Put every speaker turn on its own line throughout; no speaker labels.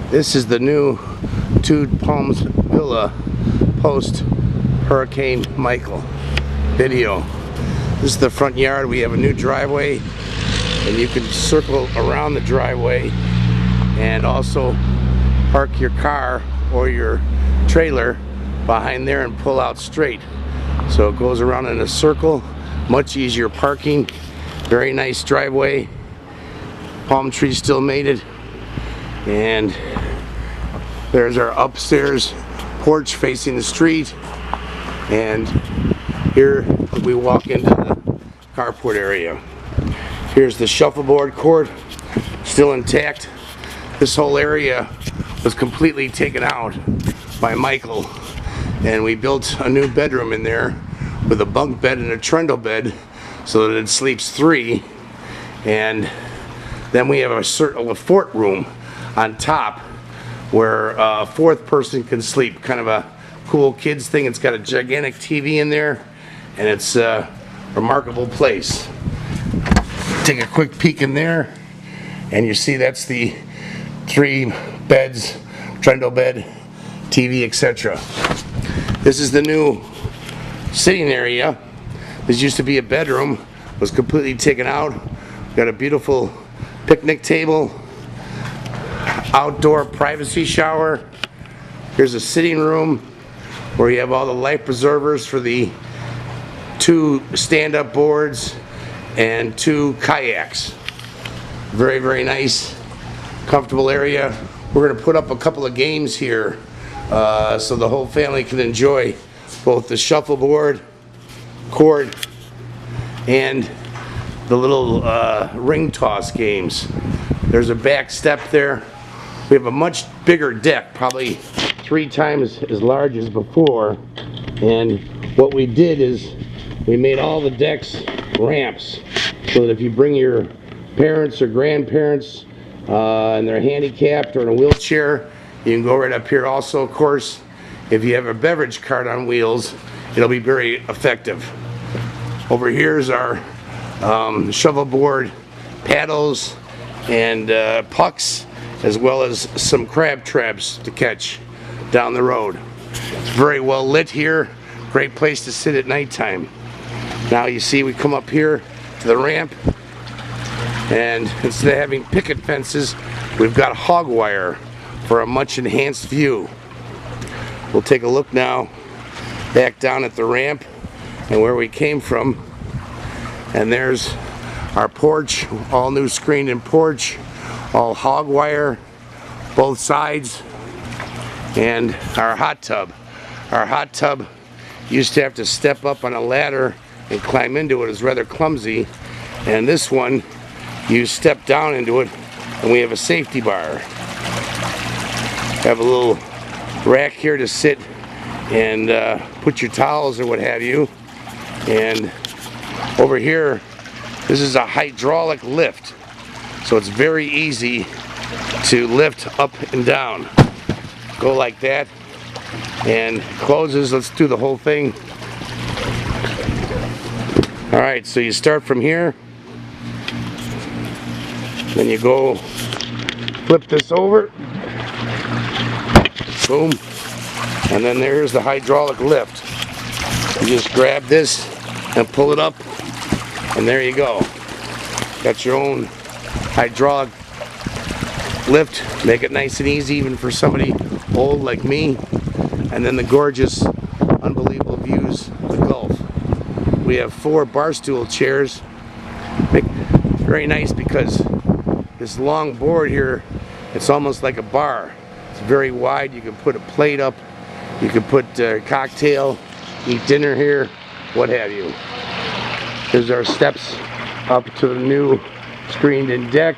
This is the new Two Palms Villa post Hurricane Michael video. This is the front yard. We have a new driveway, and you can circle around the driveway and also park your car or your trailer behind there and pull out straight. So it goes around in a circle, much easier parking, very nice driveway. Palm trees still made it. And there's our upstairs porch facing the street. And here we walk into the carport area. Here's the shuffleboard court, still intact. This whole area was completely taken out by Michael, and we built a new bedroom in there with a bunk bed and a trundle bed so that it sleeps 3. And then we have a fort room on top where a 4th person can sleep. Kind of a cool kids thing. It's got a gigantic TV in there, and it's a remarkable place. Take a quick peek in there, and you see that's the 3 beds, trundle bed, TV, etc. This is the new sitting area. This used to be a bedroom, was completely taken out. Got a beautiful picnic table, outdoor privacy shower. Here's a sitting room where you have all the life preservers for the 2 stand-up boards and 2 kayaks. Very, very nice, comfortable area. We're going to put up a couple of games here so the whole family can enjoy both the shuffleboard court and the little ring toss games. There's a back step there. We have a much bigger deck, probably 3 times as large as before. And what we did is we made all the decks ramps so that if you bring your parents or grandparents and they're handicapped or in a wheelchair, you can go right up here. Also, of course, if you have a beverage cart on wheels, it'll be very effective. Over here is our shovelboard paddles and pucks, as well as some crab traps to catch down the road. It's very well lit here. Great place to sit at nighttime. Now you see we come up here to the ramp, and instead of having picket fences, we've got hog wire for a much enhanced view. We'll take a look now back down at the ramp and where we came from. And there's our porch, all new screened in porch, all hog wire, both sides, and our hot tub. Our hot tub used to have to step up on a ladder and climb into it. It was rather clumsy. And this one, you step down into it, and we have a safety bar. Have a little rack here to sit and put your towels or what have you. And over here, this is a hydraulic lift, so it's very easy to lift up and down. Go like that, and closes. Let's do the whole thing. All right, so you start from here, then you go flip this over, boom, and then there's the hydraulic lift. You just grab this and pull it up, and there you go. Got your own hydraulic lift. Make it nice and easy even for somebody old like me. And then the gorgeous, unbelievable views of the Gulf. We have 4 bar stool chairs. Very nice because this long board here, it's almost like a bar. It's very wide. You can put a plate up, you can put a cocktail, eat dinner here, what have you. There's our steps up to the new screened-in deck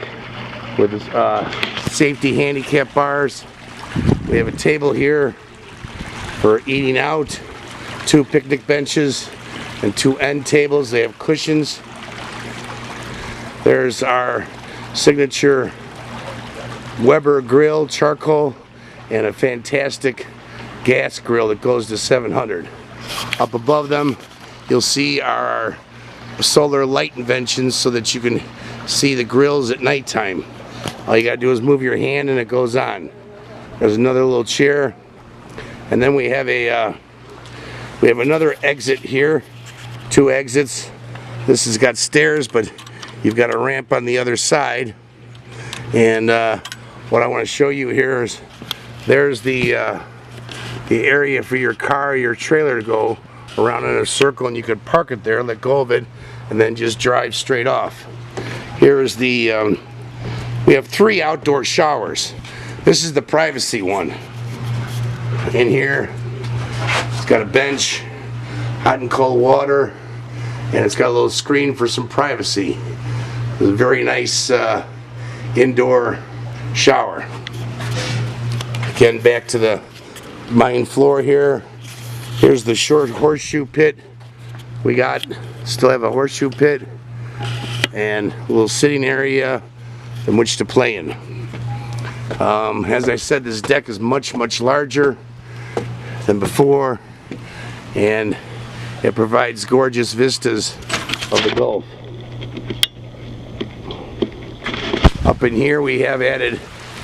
with safety handicap bars. We have a table here for eating out, 2 picnic benches and 2 end tables. They have cushions. There's our signature Weber grill, charcoal, and a fantastic gas grill that goes to 700. Up above them, you'll see our solar light inventions so that you can see the grills at nighttime. All you gotta do is move your hand and it goes on. There's another little chair, and then we have another exit here. 2 exits. This has got stairs, but you've got a ramp on the other side. And what I want to show you here is there's the area for your car or your trailer to go around in a circle, and you could park it there, let go of it, and then just drive straight off. Here is the we have 3 outdoor showers. This is the privacy one. In here, it's got a bench, hot and cold water, and it's got a little screen for some privacy. It's a very nice indoor shower. Again, back to the main floor here. Here's the short horseshoe pit. We still have a horseshoe pit and a little sitting area in which to play in. As I said, this deck is much larger than before, and it provides gorgeous vistas of the Gulf. Up in here we have added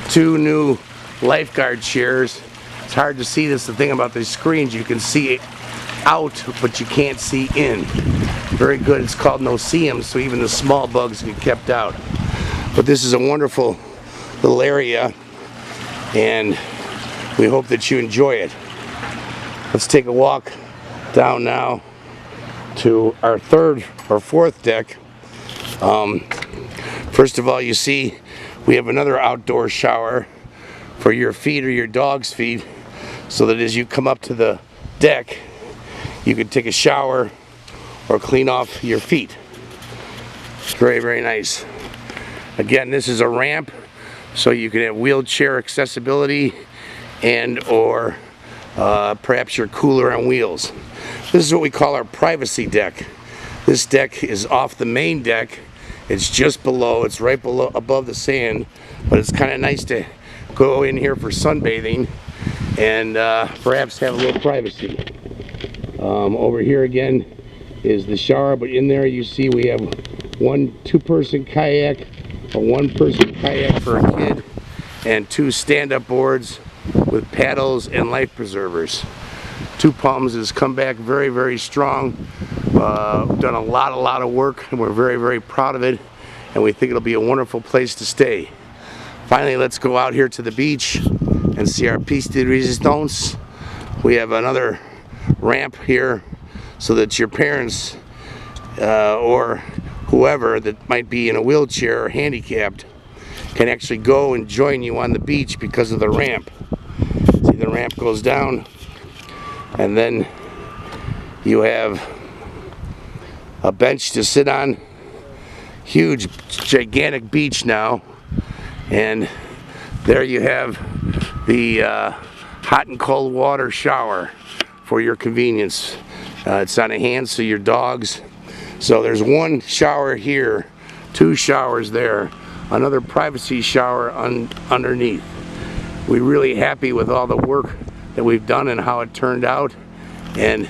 2 new lifeguard chairs. It's hard to see this. The thing about these screens, you can see it out, but you can't see in. Very good. It's called no-see-em, so even the small bugs get kept out. But this is a wonderful little area, and we hope that you enjoy it. Let's take a walk down now to our 3rd or 4th deck. First of all, you see we have another outdoor shower for your feet or your dog's feet, so that as you come up to the deck, you can take a shower or clean off your feet. Very nice. Again, this is a ramp, so you can have wheelchair accessibility and or perhaps your cooler on wheels. This is what we call our privacy deck. This deck is off the main deck. It's just below, it's right below, above the sand, but it's kind of nice to go in here for sunbathing and perhaps have a little privacy. Over here again is the shower, but in there you see we have 1 2-person kayak, a 1-person kayak for a kid, and 2 stand-up boards with paddles and life preservers. Two Palms has come back very strong. Done a lot of work, and we're very proud of it, and we think it'll be a wonderful place to stay. Finally, let's go out here to the beach and see our piece de resistance. We have another ramp here so that your parents or whoever that might be in a wheelchair or handicapped can actually go and join you on the beach because of the ramp. See, the ramp goes down, and then you have a bench to sit on. Huge, gigantic beach now, and there you have the hot and cold water shower for your convenience. It's on a hand, so your dogs. So there's 1 shower here, 2 showers there, another privacy shower underneath. We're really happy with all the work that we've done and how it turned out. And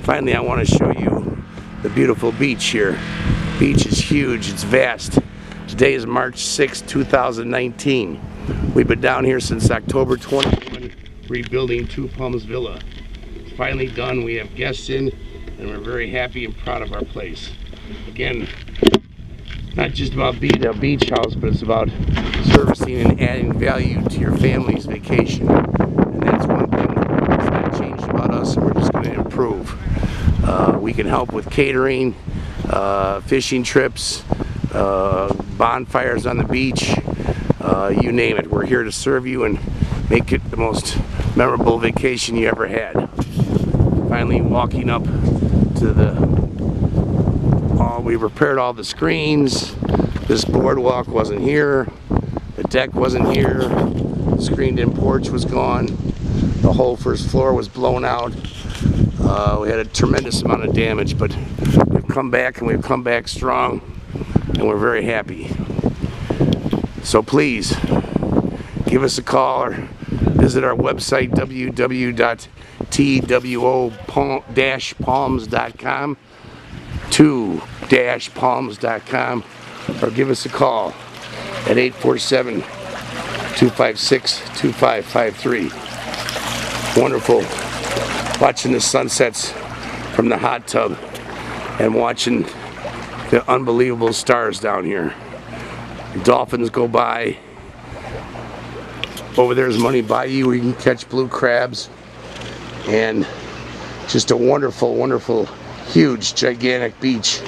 finally, I want to show you the beautiful beach here. Beach is huge, it's vast. Today is March 6, 2019. We've been down here since October 21, rebuilding Two Palms Villa. It's finally done. We have guests in, and we're very happy and proud of our place. Again, not just about being a beach house, but it's about servicing and adding value to your family's vacation. And that's one thing that's not changed about us, and we're just going to improve. We can help with catering, fishing trips, bonfires on the beach, you name it. We're here to serve you and make it the most memorable vacation you ever had. Finally, walking up to we repaired all the screens. This boardwalk wasn't here. The deck wasn't here. The screened-in porch was gone. The whole first floor was blown out. We had a tremendous amount of damage, but we've come back, and we've come back strong, and we're very happy. So please, give us a call or visit our website, www.two-palms.com, two-palms.com, or give us a call at 847 256-2553. Wonderful watching the sunsets from the hot tub and watching the unbelievable stars down here. Dolphins go by. Over there's Money Bayou where you can catch blue crabs, and just a wonderful, wonderful, huge, gigantic beach.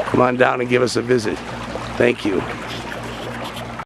Come on down and give us a visit. Thank you.